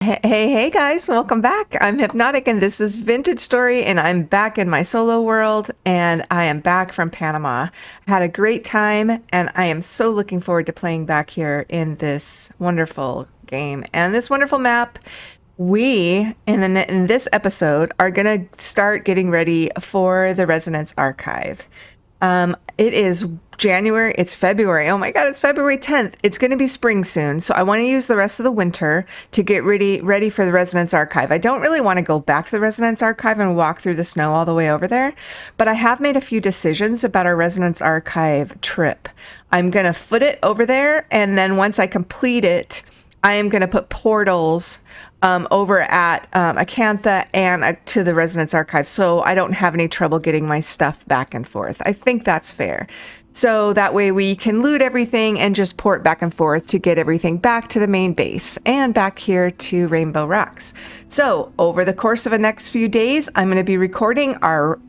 Hey guys, welcome back. I'm Hypnotic and this is Vintage Story, and I'm back in my solo world, and I am back from Panama. I had a great time and I am so looking forward to playing back here in this wonderful game and this wonderful map. We, in this episode, are going to start getting ready for the Resonance Archive. It is January, it's February. Oh my God, it's February 10th. It's going to be spring soon. So I want to use the rest of the winter to get ready for the Resonance Archive. I don't really want to go back to the Resonance Archive and walk through the snow all the way over there, but I have made a few decisions about our Resonance Archive trip. I'm going to foot it over there, and then once I complete it, I am going to put portals over at Acantha and to the Resonance Archive, so I don't have any trouble getting my stuff back and forth. I think that's fair. So that way we can loot everything and just port back and forth to get everything back to the main base and back here to Rainbow Rocks. So over the course of the next few days, I'm going to be recording our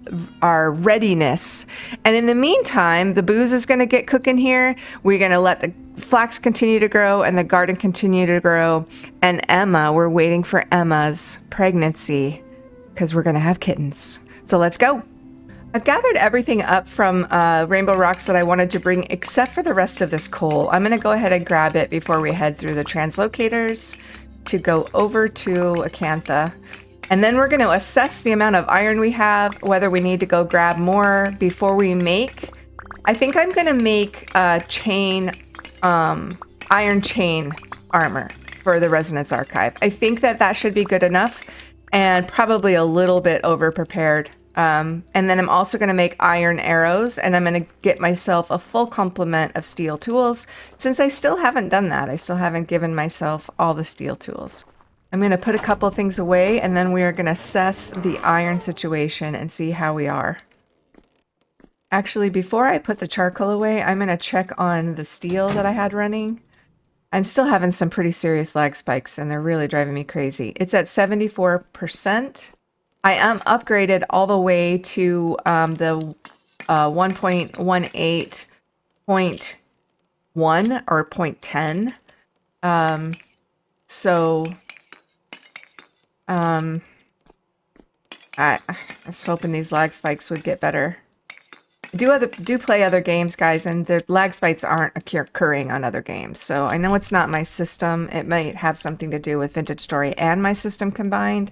readiness. And in the meantime, the booze is going to get cooking here. We're going to let the flax continue to grow and the garden continue to grow. And Emma, we're waiting for Emma's pregnancy because we're going to have kittens. So let's go. I've gathered everything up from Rainbow Rocks that I wanted to bring, except for the rest of this coal. I'm going to go ahead and grab it before we head through the translocators to go over to Acantha. And then we're going to assess the amount of iron we have, whether we need to go grab more before we make. I think I'm going to make a chain, iron chain armor for the Resonance Archive. I think that should be good enough, and probably a little bit over prepared. And then I'm also going to make iron arrows, and I'm going to get myself a full complement of steel tools, since I still haven't done that. I still haven't given myself all the steel tools. I'm going to put a couple of things away, and then we are going to assess the iron situation and see how we are. Actually, before I put the charcoal away, I'm going to check on the steel that I had running. I'm still having some pretty serious lag spikes, and they're really driving me crazy. It's at 74%. I am upgraded all the way to the 1.18.1 or 0.10. I was hoping these lag spikes would get better. I do play other games, guys, and the lag spikes aren't occurring on other games. So I know it's not my system. It might have something to do with Vintage Story and my system combined,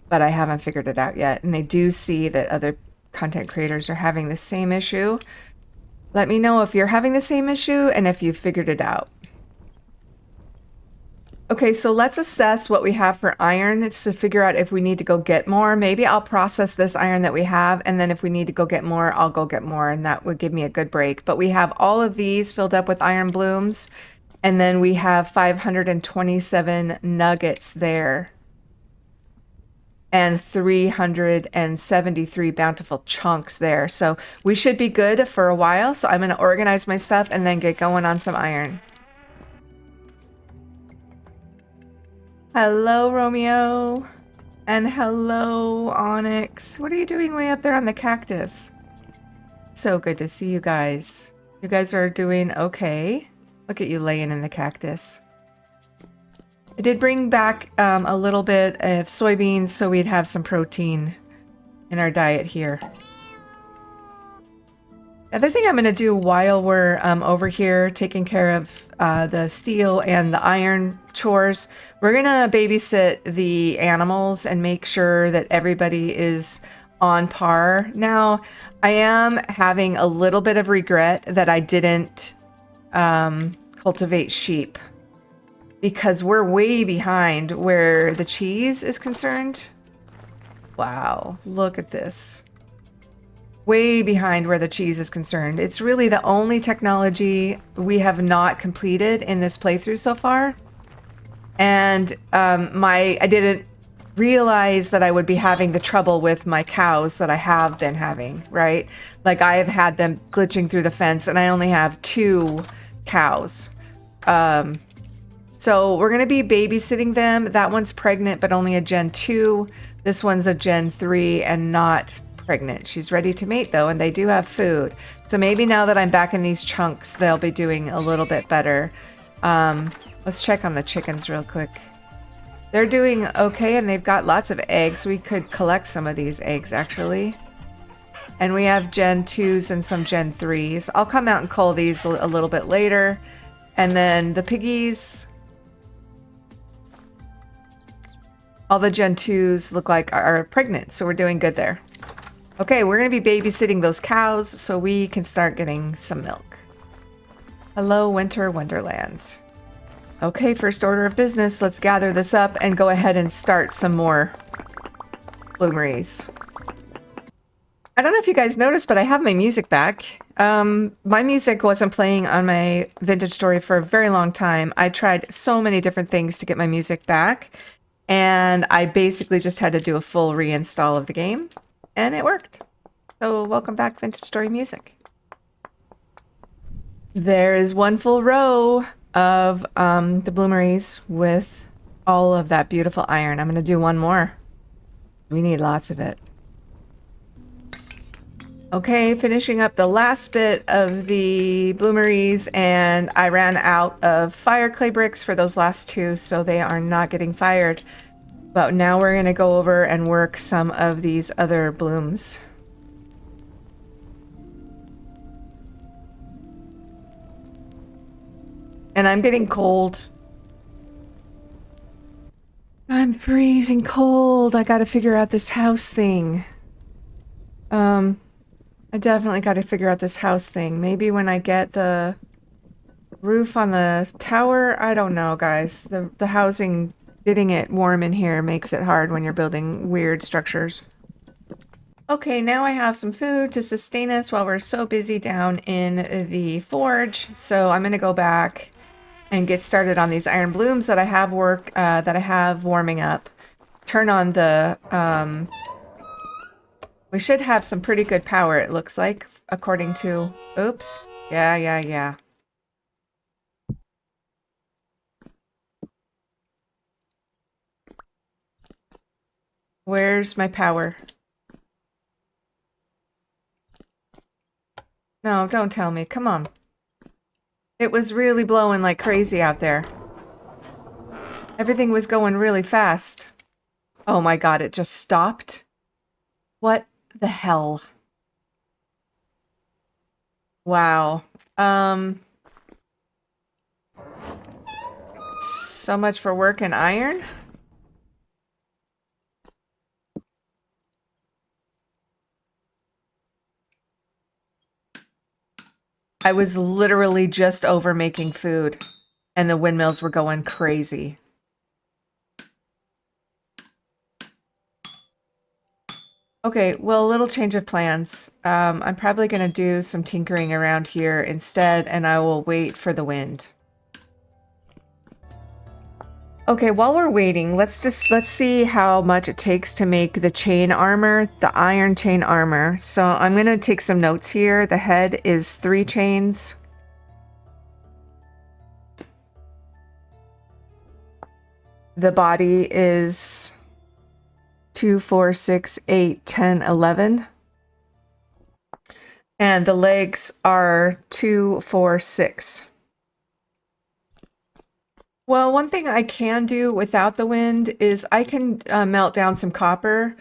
but I haven't figured it out yet. And I do see that other content creators are having the same issue. Let me know if you're having the same issue and if you've figured it out. Okay, so let's assess what we have for iron. It's to figure out if we need to go get more. Maybe I'll process this iron that we have, and then if we need to go get more, I'll go get more, and that would give me a good break. But we have all of these filled up with iron blooms, and then we have 527 nuggets there, and 373 bountiful chunks there. So we should be good for a while. So I'm going to organize my stuff and then get going on some iron. Hello, Romeo. And hello, Onyx. What are you doing way up there on the cactus? So good to see you guys. You guys are doing okay. Look at you laying in the cactus. I did bring back a little bit of soybeans so we'd have some protein in our diet here. The other thing I'm going to do while we're over here taking care of the steel and the iron chores, we're going to babysit the animals and make sure that everybody is on par. Now, I am having a little bit of regret that I didn't cultivate sheep, because we're way behind where the cheese is concerned. Wow, look at this. Way behind where the cheese is concerned. It's really the only technology we have not completed in this playthrough so far. And I didn't realize that I would be having the trouble with my cows that I have been having, right? Like, I have had them glitching through the fence, and I only have 2 cows. So we're going to be babysitting them. That one's pregnant, but only a Gen 2. This one's a Gen 3 and not pregnant. She's ready to mate, though, and they do have food. So maybe now that I'm back in these chunks, they'll be doing a little bit better. Let's check on the chickens real quick. They're doing okay, and they've got lots of eggs. We could collect some of these eggs, actually. And we have Gen 2s and some Gen 3s. I'll come out and cull these a little bit later. And then the piggies... all the Gen 2s look like are pregnant, so we're doing good there. Okay, we're going to be babysitting those cows so we can start getting some milk. Hello, Winter Wonderland. Okay, first order of business. Let's gather this up and go ahead and start some more bloomeries. I don't know if you guys noticed, but I have my music back. My music wasn't playing on my Vintage Story for a very long time. I tried so many different things to get my music back, and I basically just had to do a full reinstall of the game, and it worked. So welcome back, Vintage Story music. There is one full row of the bloomeries with all of that beautiful iron. I'm going to do one more. We need lots of it. Okay, finishing up the last bit of the bloomeries, and I ran out of fire clay bricks for those last two, so they are not getting fired. But now we're going to go over and work some of these other blooms. And I'm getting cold. I'm freezing cold. I gotta figure out this house thing. I definitely gotta figure out this house thing. Maybe when I get the roof on the tower, I don't know, guys. The housing, getting it warm in here makes it hard when you're building weird structures. Okay, now I have some food to sustain us while we're so busy down in the forge. So I'm gonna go back and get started on these iron blooms that I have warming up. Turn on the we should have some pretty good power, it looks like, according to... oops. Yeah. Where's my power? No, don't tell me. Come on. It was really blowing like crazy out there. Everything was going really fast. Oh my god, it just stopped? What the hell? Wow. So much for work and iron? I was literally just over making food, and the windmills were going crazy. Okay, well, a little change of plans. I'm probably going to do some tinkering around here instead, and I will wait for the wind. Okay, while we're waiting, let's see how much it takes to make the chain armor, the iron chain armor. So I'm going to take some notes here. The head is 3 chains. The body is 2, 4, 6, 8, 10, 11. And the legs are 2, 4, 6. Well, one thing I can do without the wind is I can melt down some copper.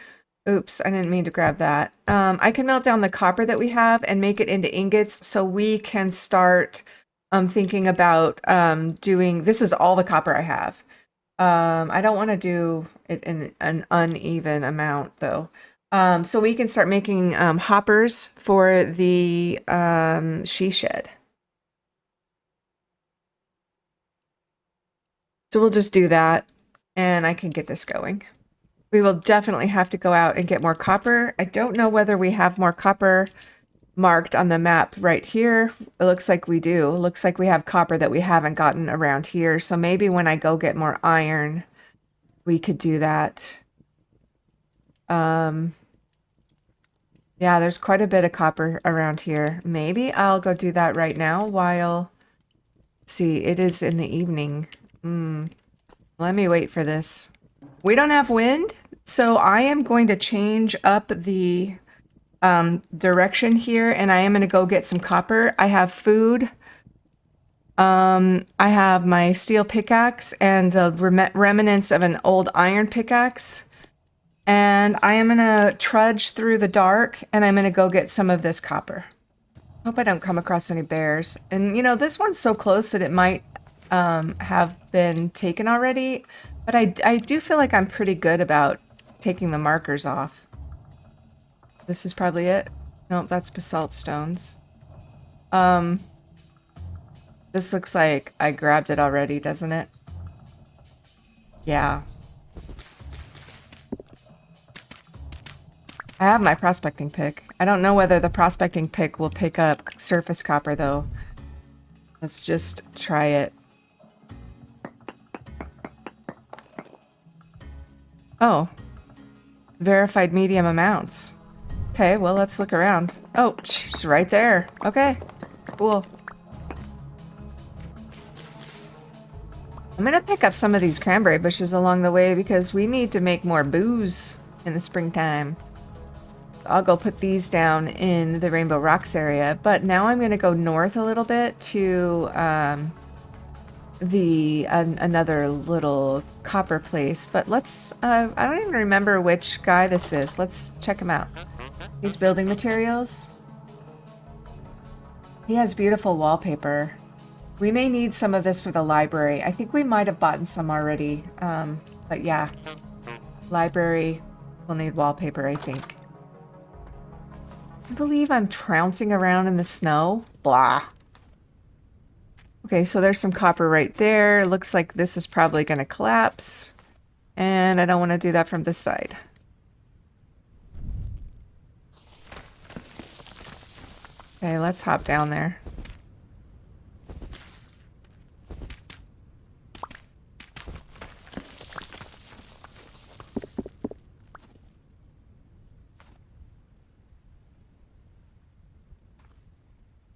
Oops, I didn't mean to grab that. I can melt down the copper that we have and make it into ingots so we can start thinking about doing... this is all the copper I have. I don't want to do it in an uneven amount, though. So we can start making hoppers for the she shed. So we'll just do that, and I can get this going. We will definitely have to go out and get more copper. I don't know whether we have more copper marked on the map right here. It looks like we do. It looks like we have copper that we haven't gotten around here. So maybe when I go get more iron, we could do that. Yeah, there's quite a bit of copper around here. Maybe I'll go do that right now while... see, it is in the evening. Let me wait for this. We don't have wind, so I am going to change up the direction here, and I am going to go get some copper. I have food I have my steel pickaxe and the remnants of an old iron pickaxe. And I am gonna trudge through the dark and I'm gonna go get some of this copper. Hope I don't come across any bears. And you know, this one's so close that it might have been taken already, but I do feel like I'm pretty good about taking the markers off. This is probably it. Nope, that's basalt stones. This looks like I grabbed it already, doesn't it? Yeah. I have my prospecting pick. I don't know whether the prospecting pick will pick up surface copper though. Let's just try it. Oh. Verified medium amounts. Okay, well, let's look around. Oh, she's right there. Okay, cool. I'm gonna pick up some of these cranberry bushes along the way because we need to make more booze in the springtime. I'll go put these down in the Rainbow Rocks area, but now I'm gonna go north a little bit to another little copper place. But let's, I don't even remember which guy this is. Let's check him out. He's building materials. He has beautiful wallpaper. We may need some of this for the library. I think we might have bought some already. But yeah, library will need wallpaper, I think. I believe I'm trouncing around in the snow. Blah. Okay, so there's some copper right there. Looks like this is probably going to collapse. And I don't want to do that from this side. Okay, let's hop down there.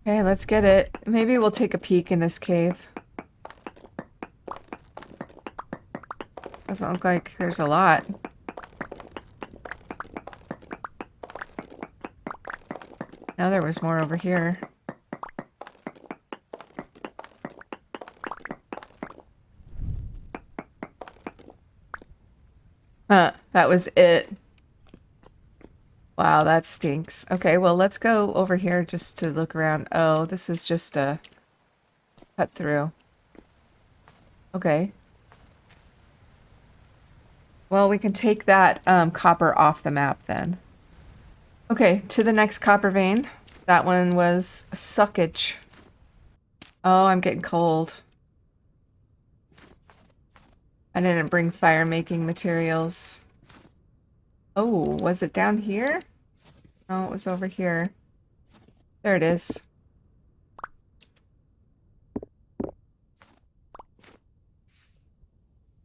Okay, let's get it. Maybe we'll take a peek in this cave. Doesn't look like there's a lot. Now there was more over here. Huh, that was it. Wow, that stinks. Okay, well, let's go over here just to look around. Oh, this is just a cut through. Okay. Well, we can take that copper off the map then. Okay, to the next copper vein. That one was suckage. Oh, I'm getting cold. I didn't bring fire making materials. Oh, was it down here? Oh, it was over here. There it is.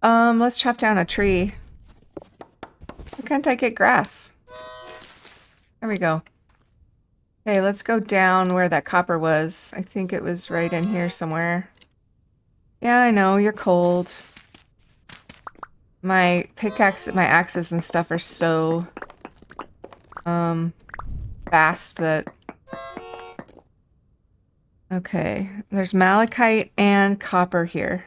Let's chop down a tree. Why can't I get grass? There we go. Okay, let's go down where that copper was. I think it was right in here somewhere. Yeah, I know, you're cold. My pickaxe, my axes and stuff are so fast that... Okay, there's malachite and copper here.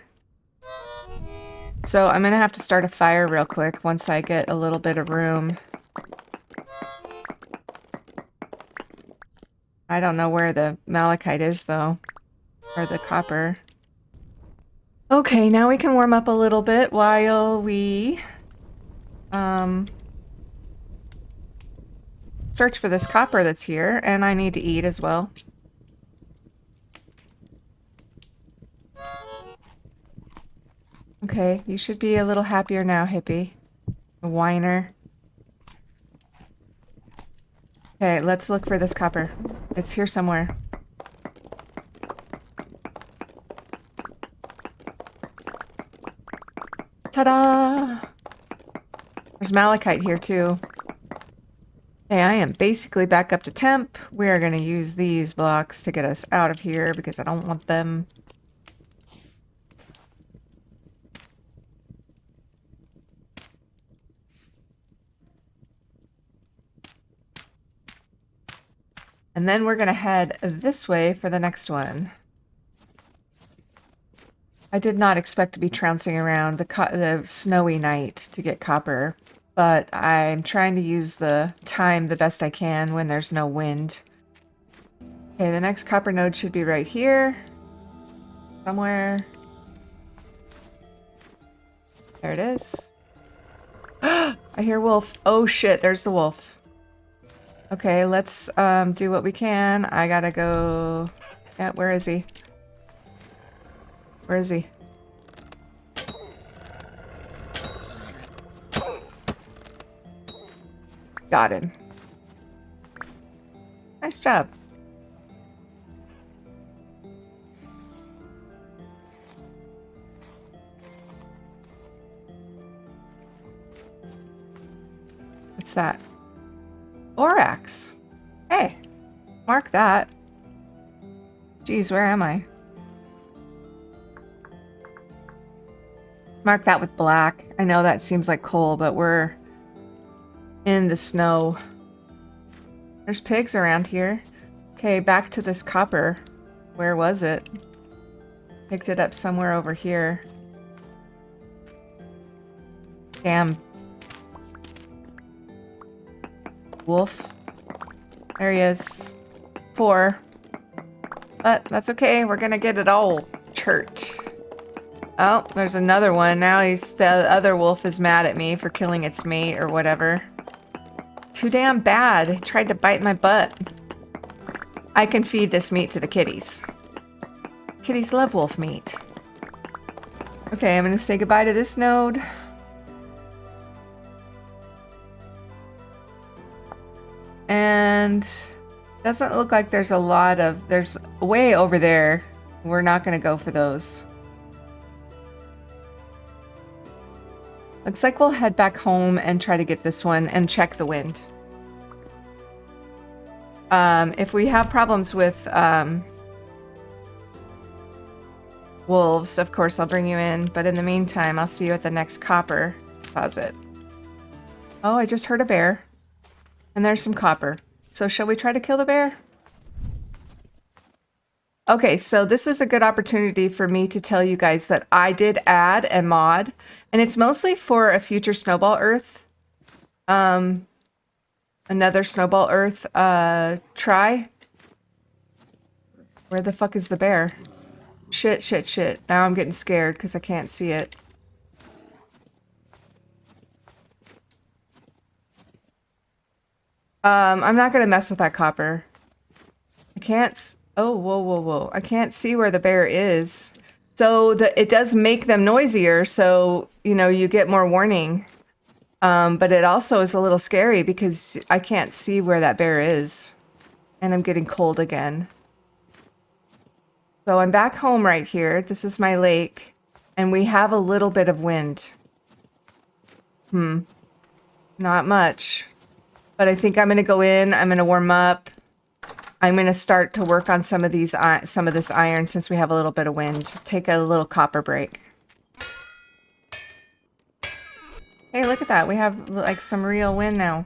So I'm gonna have to start a fire real quick once I get a little bit of room. I don't know where the malachite is though, or the copper. Okay, now we can warm up a little bit while we search for this copper that's here, and I need to eat as well. Okay, you should be a little happier now, Hypi. A whiner. Okay, let's look for this copper. It's here somewhere. Ta-da! There's malachite here too. Okay, I am basically back up to temp. We're gonna use these blocks to get us out of here because I don't want them. And then we're gonna head this way for the next one. I did not expect to be trouncing around the snowy night to get copper, but I'm trying to use the time the best I can when there's no wind. Okay, the next copper node should be right here. Somewhere. There it is. I hear wolf. Oh shit, there's the wolf. Okay, let's do what we can. I gotta go... Yeah, where is he? Where is he? Got him. Nice job. What's that? Borax. Hey, mark that. Geez, where am I? Mark that with black. I know that seems like coal, but we're in the snow. There's pigs around here. Okay, back to this copper. Where was it? Picked it up somewhere over here. Damn. Wolf. There he is. Poor. But that's okay. We're gonna get it all. Church. Oh, there's another one. Now the other wolf is mad at me for killing its mate or whatever. Too damn bad. It tried to bite my butt. I can feed this meat to the kitties. Kitties love wolf meat. Okay, I'm gonna say goodbye to this node. And doesn't look like there's a lot of... There's way over there. We're not gonna go for those. Looks like we'll head back home and try to get this one and check the wind. If we have problems with wolves, of course I'll bring you in. But in the meantime, I'll see you at the next copper deposit. Oh, I just heard a bear. And there's some copper. So shall we try to kill the bear? Okay, so this is a good opportunity for me to tell you guys that I did add a mod, and it's mostly for a future Snowball Earth. Another Snowball Earth try. Where the fuck is the bear? Shit, shit, shit. Now I'm getting scared because I can't see it. I'm not gonna mess with that copper. I can't... Oh, whoa, whoa, whoa. I can't see where the bear is. So it does make them noisier, so, you know, you get more warning. But it also is a little scary because I can't see where that bear is. And I'm getting cold again. So I'm back home right here. This is my lake. And we have a little bit of wind. Not much. But I think I'm going to go in. I'm going to warm up. I'm going to start to work on some of this iron since we have a little bit of wind. Take a little copper break. Hey, look at that. We have like some real wind now.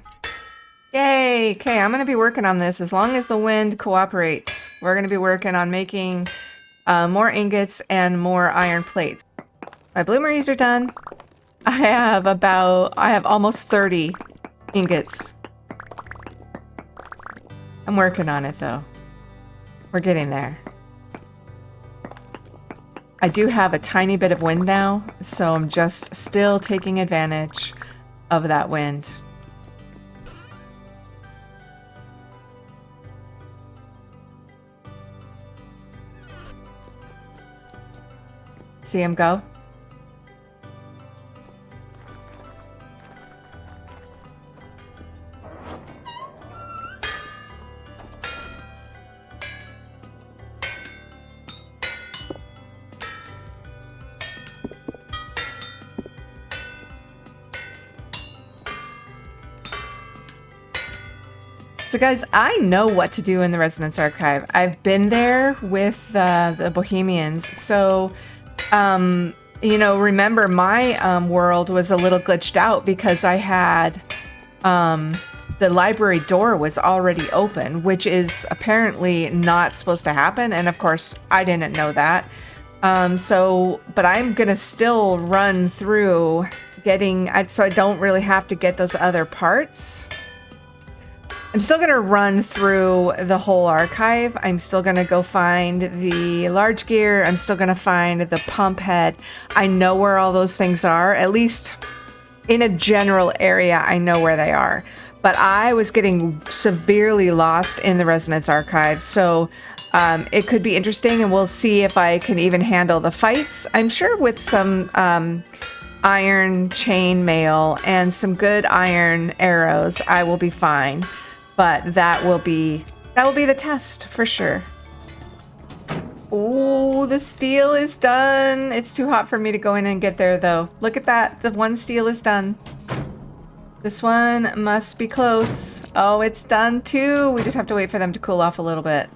Yay! Okay, I'm going to be working on this as long as the wind cooperates. We're going to be working on making more ingots and more iron plates. My bloomeries are done. I have almost 30 ingots. I'm working on it, though. We're getting there. I do have a tiny bit of wind now, so I'm just still taking advantage of that wind. See him go? So guys, I know what to do in the Resonance Archive. I've been there with the Bohemians. So, you know, remember my world was a little glitched out because I had the library door was already open, which is apparently not supposed to happen. And of course, I didn't know that. But I'm gonna still run through getting, so I don't really have to get those other parts. I'm still gonna run through the whole archive. I'm still gonna go find the large gear. I'm still gonna find the pump head. I know where all those things are, at least in a general area, I know where they are. But I was getting severely lost in the Resonance archive, so it could be interesting, and we'll see if I can even handle the fights. I'm sure with some iron chain mail and some good iron arrows, I will be fine. But that will be the test for sure. Oh, the steel is done. It's too hot for me to go in and get there though. Look at that. The one steel is done. This one must be close. Oh, it's done too. We just have to wait for them to cool off a little bit.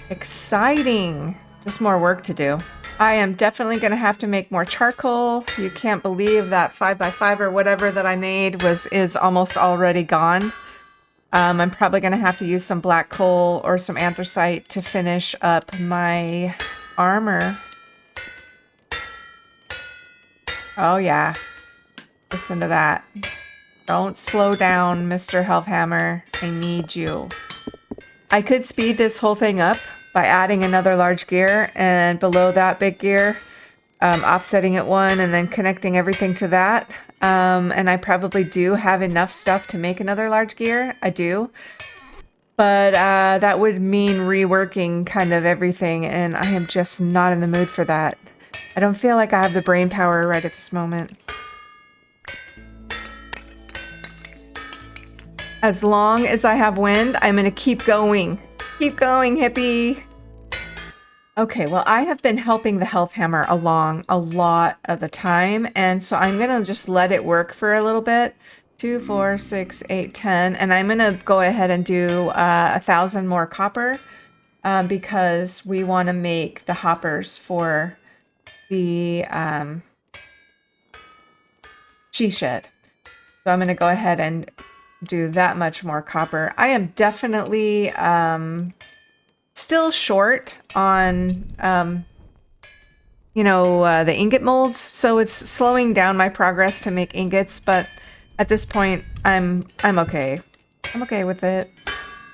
Exciting. Just more work to do. I am definitely going to have to make more charcoal. You can't believe that 5x5 or whatever that I made is almost already gone. I'm probably going to have to use some black coal or some anthracite to finish up my armor. Oh yeah. Listen to that. Don't slow down, Mr. Hellhammer. I need you. I could speed this whole thing up by adding another large gear and below that big gear, offsetting it one and then connecting everything to that. And I probably do have enough stuff to make another large gear. I do. But that would mean reworking kind of everything, and I am just not in the mood for that. I don't feel like I have the brain power right at this moment. As long as I have wind, I'm going to keep going. Keep going, Hypi. Okay, well, I have been helping the Hellhammer along a lot of the time, and so I'm going to just let it work for a little bit. 2, 4, 6, 8, 10, and I'm going to go ahead and do 1,000 more copper because we want to make the hoppers for the she shed. So I'm going to go ahead and do that much more copper. I am definitely still short on the ingot molds, so it's slowing down my progress to make ingots, but at this point I'm okay. I'm okay with it.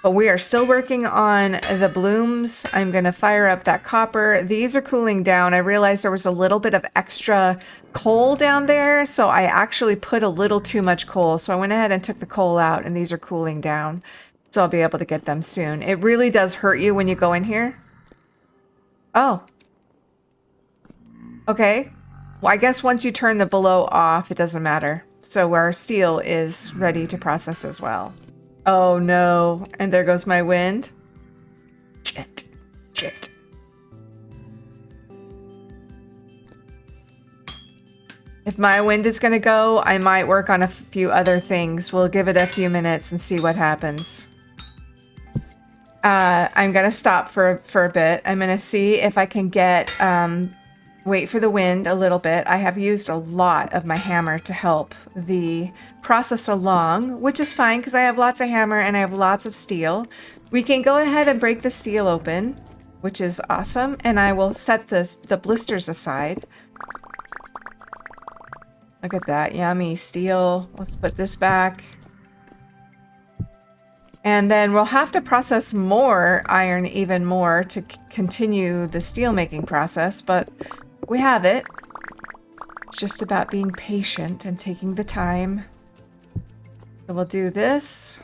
But we are still working on the blooms. I'm gonna fire up that copper. These are cooling down. I realized there was a little bit of extra coal down there, so I actually put a little too much coal. So I went ahead and took the coal out, and these are cooling down. So I'll be able to get them soon. It really does hurt you when you go in here. Oh. Okay. Well, I guess once you turn the below off, it doesn't matter. So our steel is ready to process as well. Oh no. And there goes my wind. Shit. Shit. If my wind is going to go, I might work on a few other things. We'll give it a few minutes and see what happens. I'm going to stop for a bit. I'm going to see if I can get, wait for the wind a little bit. I have used a lot of my hammer to help the process along, which is fine because I have lots of hammer and I have lots of steel. We can go ahead and break the steel open, which is awesome. And I will set the blisters aside. Look at that, yummy steel. Let's put this back. And then we'll have to process more iron even more to continue the steel making process, but we have it. It's just about being patient and taking the time. So we'll do this.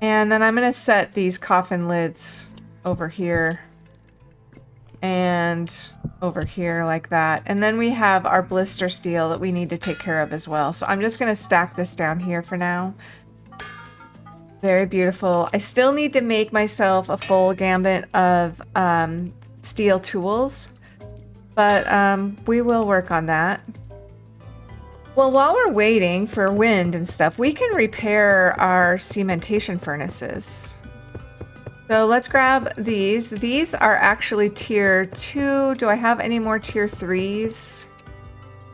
And then I'm going to set these coffin lids over here and over here like that. And then we have our blister steel that we need to take care of as well. So I'm just going to stack this down here for now. Very beautiful. I still need to make myself a full gambit of steel tools, but we will work on that. Well, while we're waiting for wind and stuff, we can repair our cementation furnaces. So let's grab these. These are actually tier 2. Do I have any more tier 3s?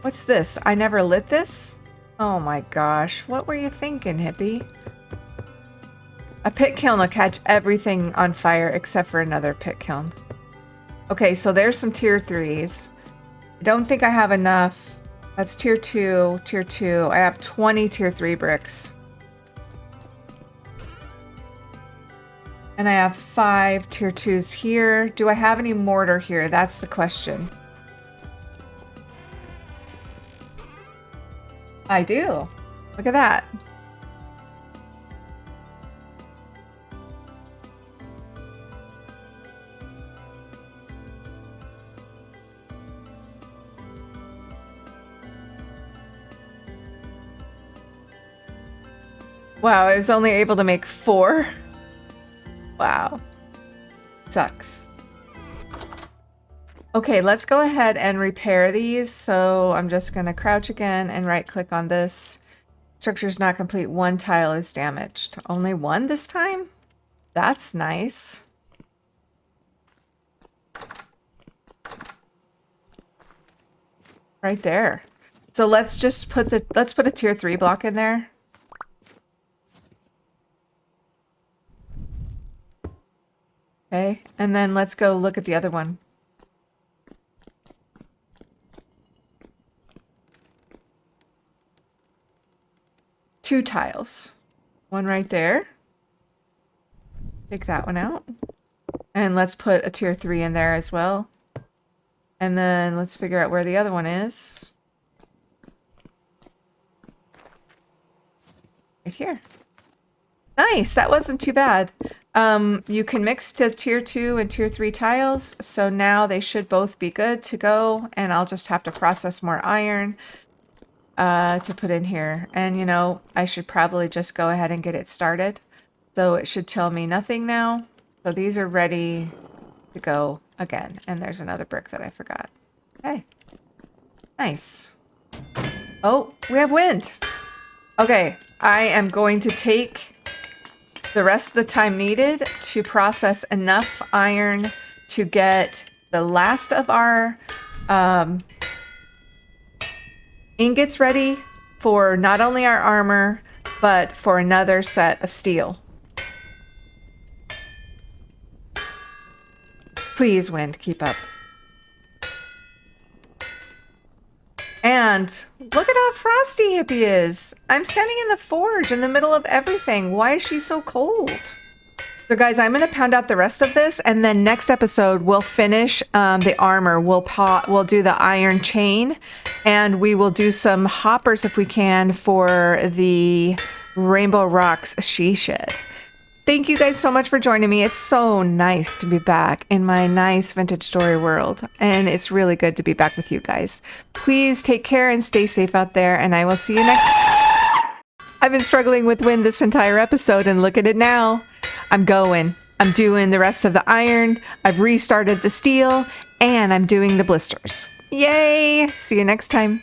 What's this? I never lit this? Oh my gosh. What were you thinking, Hypi? A pit kiln will catch everything on fire except for another pit kiln. Okay, so there's some tier 3s. I don't think I have enough. That's tier 2, tier 2. I have 20 tier 3 bricks. And I have 5 tier 2s here. Do I have any mortar here? That's the question. I do. Look at that. Wow, I was only able to make 4. Wow. Sucks. Okay, let's go ahead and repair these. So I'm just going to crouch again and right click on this. Structure's not complete. 1 tile is damaged. Only 1 this time? That's nice. Right there. So let's just put a tier 3 block in there. Okay, and then let's go look at the other one. Two tiles. One right there. Take that one out. And let's put a tier 3 in there as well. And then let's figure out where the other one is. Right here. Nice, that wasn't too bad. You can mix to tier 2 and tier 3 tiles, so now they should both be good to go, and I'll just have to process more iron to put in here. And you know, I should probably just go ahead and get it started. So it should tell me nothing now. So these are ready to go again. And there's another brick that I forgot. Okay. Nice. Oh, we have wind. Okay, I am going to take the rest of the time needed to process enough iron to get the last of our ingots ready for not only our armor, but for another set of steel. Please, wind, keep up. And look at how frosty Hypi is. I'm standing in the forge in the middle of everything. Why is she so cold? So guys, I'm going to pound out the rest of this, and then next episode we'll finish the armor. We'll do the iron chain, and we will do some hoppers if we can for the Rainbow Rocks she shed. Thank you guys so much for joining me. It's so nice to be back in my nice vintage story world, and it's really good to be back with you guys. Please take care and stay safe out there, and I will see you next. I've been struggling with wind this entire episode, and look at it now. I'm going. I'm doing the rest of the iron. I've restarted the steel, and I'm doing the blisters. Yay! See you next time.